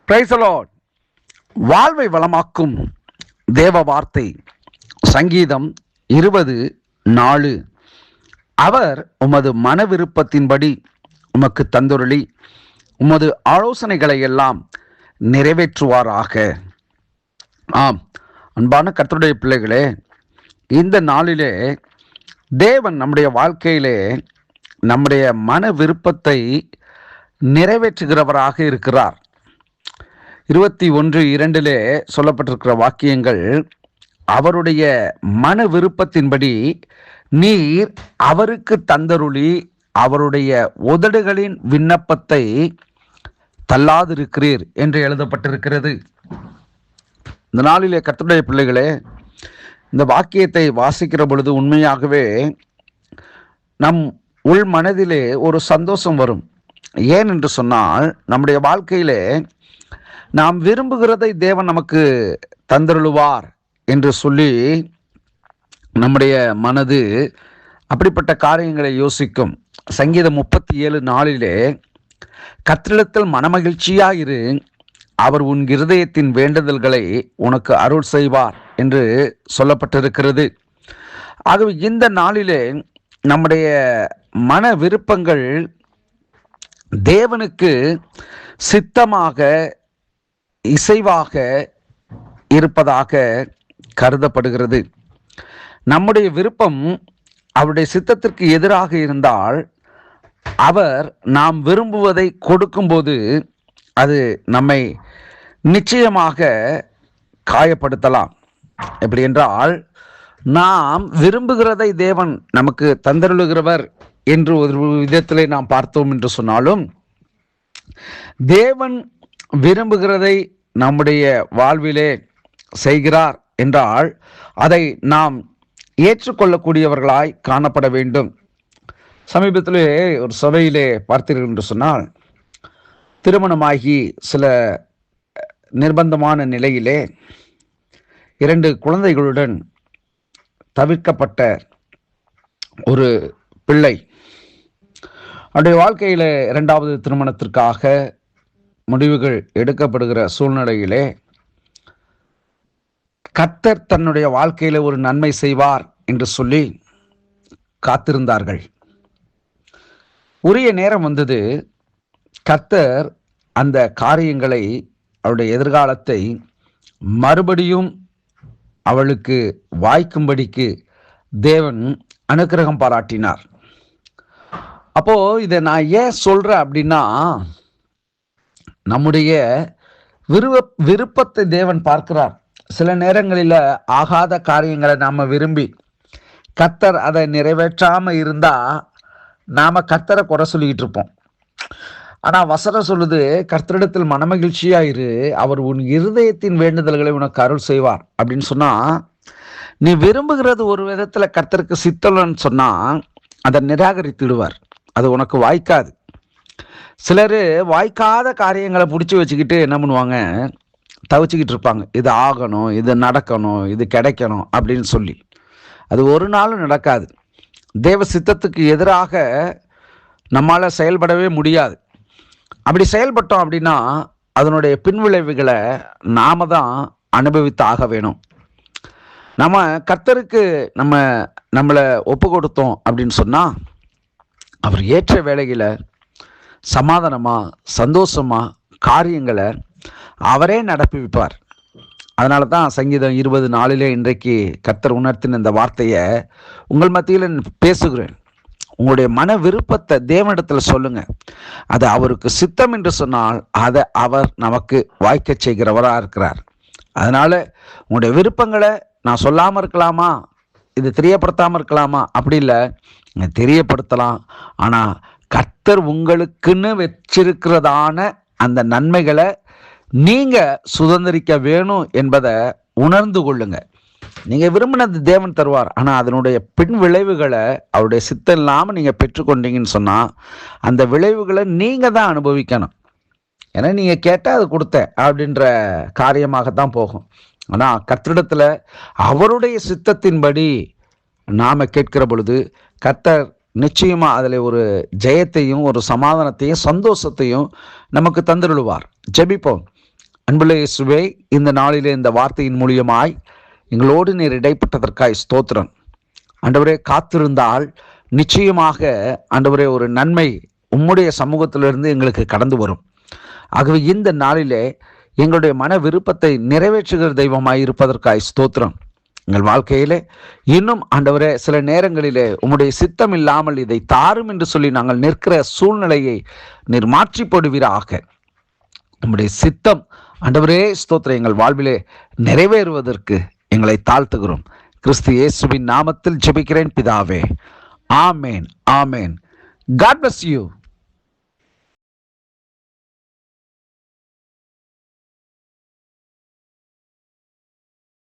Praise the Lord. வாழ்வை வளமாக்கும் தேவ வார்த்தை சங்கீதம் 20:4. அவர் உமது மன விருப்பத்தின்படி உமக்கு தந்துருளி உமது ஆலோசனைகளை எல்லாம் நிறைவேற்றுவாராக. ஆம், அன்பான கர்த்தருடைய பிள்ளைகளே, இந்த நாளிலே தேவன் நம்முடைய வாழ்க்கையிலே நம்முடைய மன விருப்பத்தை நிறைவேற்றுகிறவராக இருக்கிறார். 21:2 சொல்லப்பட்டிருக்கிற வாக்கியங்கள், அவருடைய மன விருப்பத்தின்படி நீர் அவருக்கு தந்தருளி அவருடைய உதடுகளின் விண்ணப்பத்தை தள்ளாதிருக்கிறீர் என்று எழுதப்பட்டிருக்கிறது. இந்த நாளிலே கர்த்தருடைய பிள்ளைகளே, இந்த வாக்கியத்தை வாசிக்கிற பொழுது உண்மையாகவே நம் உள் மனதிலே ஒரு சந்தோஷம் வரும். ஏன் என்று சொன்னால், நம்முடைய வாழ்க்கையிலே நாம் விரும்புகிறதை தேவன் நமக்கு தந்தருளுவார் என்று சொல்லி நம்முடைய மனது அப்படிப்பட்ட காரியங்களை யோசிக்கும். சங்கீதம் 37:4 கர்த்தரிடத்தில் மனமகிழ்ச்சியாயிரு, அவர் உன் இருதயத்தின் வேண்டுதல்களை உனக்கு அருள் செய்வார் என்று சொல்லப்பட்டிருக்கிறது. ஆகவே இந்த நாளிலே நம்முடைய மன விருப்பங்கள் தேவனுக்கு சித்தமாக இசைவாக இருப்பதாக கருதப்படுகிறது. நம்முடைய விருப்பம் அவருடைய சித்தத்திற்கு எதிராக இருந்தால், அவர் நாம் விரும்புவதை கொடுக்கும்போது அது நம்மை நிச்சயமாக காயப்படுத்தலாம். எப்படி என்றால், நாம் விரும்புகிறதை தேவன் நமக்கு தந்தருளுகிறவர் என்று ஒரு விதத்திலே நாம் பார்த்தோம் என்று சொன்னாலும், தேவன் விரும்புகிறதை நம்முடைய வாழ்விலே செய்கிறார் என்றால் அதை நாம் ஏற்றுக்கொள்ளக்கூடியவர்களாய் காணப்பட வேண்டும். சமீபத்திலே ஒரு சபையிலே பார்த்தீர்கள் என்று சொன்னால், திருமணமாகி சில நிர்பந்தமான நிலையிலே 2 குழந்தைகளுடன் தவிர்க்கப்பட்ட ஒரு பிள்ளை அவருடைய வாழ்க்கையில் 2வது திருமணத்திற்காக முடிவுகள் எடுக்கப்படுகிற சூழ்நிலையிலே கர்த்தர் தன்னுடைய வாழ்க்கையில ஒரு நன்மை செய்வார் என்று சொல்லி காத்திருந்தார்கள். உரிய நேரம் வந்தது. கர்த்தர் அந்த காரியங்களை, அவருடைய எதிர்காலத்தை மறுபடியும் அவளுக்கு வாய்க்கும்படிக்கு தேவன் அனுக்கிரகம் பாராட்டினார். அப்போ இதை நான் ஏன் சொல்றேன் அப்படின்னா, நம்முடைய விருப்பத்தை தேவன் பார்க்கிறார். சில நேரங்களில் ஆகாத காரியங்களை நாம் விரும்பி கர்த்தர் அதை நிறைவேற்றாமல் இருந்தால் நாம் கர்த்தரை குறை சொல்லிக்கிட்டு இருப்போம். ஆனால் வசனம் சொல்லுது, கர்த்தரிடத்தில் மனமகிழ்ச்சியாயிரு, அவர் உன் இருதயத்தின் வேண்டுதல்களை உனக்கு அருள் செய்வார் அப்படின்னு சொன்னால், நீ விரும்புகிறது ஒரு விதத்தில் கர்த்தருக்கு சித்தலன்னு சொன்னால் அதை நிராகரித்துடுவார். அது உனக்கு வாய்க்காது. சிலர் வாய்க்காத காரியங்களை பிடிச்சி வச்சுக்கிட்டு என்ன பண்ணுவாங்க, தவிச்சுக்கிட்டு இருப்பாங்க. இது ஆகணும், இது நடக்கணும், இது கிடைக்கணும் அப்படின்னு சொல்லி. அது ஒரு நாளும் நடக்காது. தேவ சித்தத்துக்கு எதிராக நம்மால் செயல்படவே முடியாது. அப்படி செயல்பட்டோம் அப்படின்னா அதனுடைய பின்விளைவுகளை நாம தான் அனுபவித்து ஆக வேணும். நம்ம கர்த்தருக்கு நம்மளை ஒப்பு கொடுத்தோம் அப்படின்னு சொன்னால், அவர் ஏற்ற வேளையில் சமாதானமாக சந்தோஷமாக காரியங்களை அவரே நடப்பி வைப்பார். அதனால தான் சங்கீதம் 20:4 இன்றைக்கு கர்த்தர் உணர்த்தின இந்த வார்த்தையை உங்கள் மத்தியில் பேசுகிறேன். உங்களுடைய மன விருப்பத்தை தேவனிடத்தில் சொல்லுங்க. அது அவருக்கு சித்தம் என்று சொன்னால் அதை அவர் நமக்கு வாய்க்க செய்கிறவராக இருக்கிறார். அதனால உங்களுடைய விருப்பங்களை நான் சொல்லாமல் இருக்கலாமா, இது தெரியப்படுத்தாமல் இருக்கலாமா, அப்படி இல்லை, தெரியப்படுத்தலாம். ஆனால் கர்த்தர் உங்களுக்குன்னு வச்சிருக்கிறதான அந்த நன்மைகளை நீங்க சுதந்திரிக்க வேணும் என்பதை உணர்ந்து கொள்ளுங்க. நீங்க விரும்பினது தேவன் தருவார். ஆனால் அதனுடைய பின் விளைவுகளை அவருடைய சித்தம் இல்லாமல் நீங்க பெற்றுக்கொண்டீங்கன்னு சொன்னா அந்த விளைவுகளை நீங்க தான் அனுபவிக்கணும். ஏன்னா நீங்க கேட்டால் அது கொடுத்தேன் அப்படின்ற காரியமாகத்தான் போகும். ஆனால் கர்த்தரிடத்துல அவருடைய சித்தத்தின்படி நாம கேட்கிற பொழுது கர்த்தர் நிச்சயமா அதில் ஒரு ஜெயத்தையும் ஒரு சமாதானத்தையும் சந்தோஷத்தையும் நமக்கு தந்துடுவார். ஜெபிப்போம். அன்புள்ள இயேசுவே, இந்த நாளிலே இந்த வார்த்தையின் மூலியமாய் எங்களோடு நீர் இடைப்பட்டதற்காய் ஸ்தோத்திரம். ஆண்டவரே, காத்திருந்தால் நிச்சயமாக ஆண்டவரே ஒரு நன்மை உம்முடைய சமூகத்திலிருந்து எங்களுக்கு கடந்து வரும். ஆகவே இந்த நாளிலே எங்களுடைய மன விருப்பத்தை நிறைவேற்றுகிற தெய்வமாய் இருப்பதற்காய் ஸ்தோத்திரம். எங்கள் வாழ்க்கையிலே இன்னும் ஆண்டவரே சில நேரங்களிலே உம்முடைய சித்தம் இல்லாமல் இதை தாரும் என்று சொல்லி நாங்கள் நிற்கிற சூழ்நிலையை நீர் மாற்றி போடுவீராக. உம்முடைய சித்தம் ஆண்டவரே ஸ்தோத்திரம் எங்கள் வாழ்விலே நிறைவேறுவதற்கு எங்களை தாழ்த்துகிறோம். கிறிஸ்து இயேசுவின் நாமத்தில் ஜெபிக்கிறேன் பிதாவே. ஆமேன், ஆமேன். God bless you.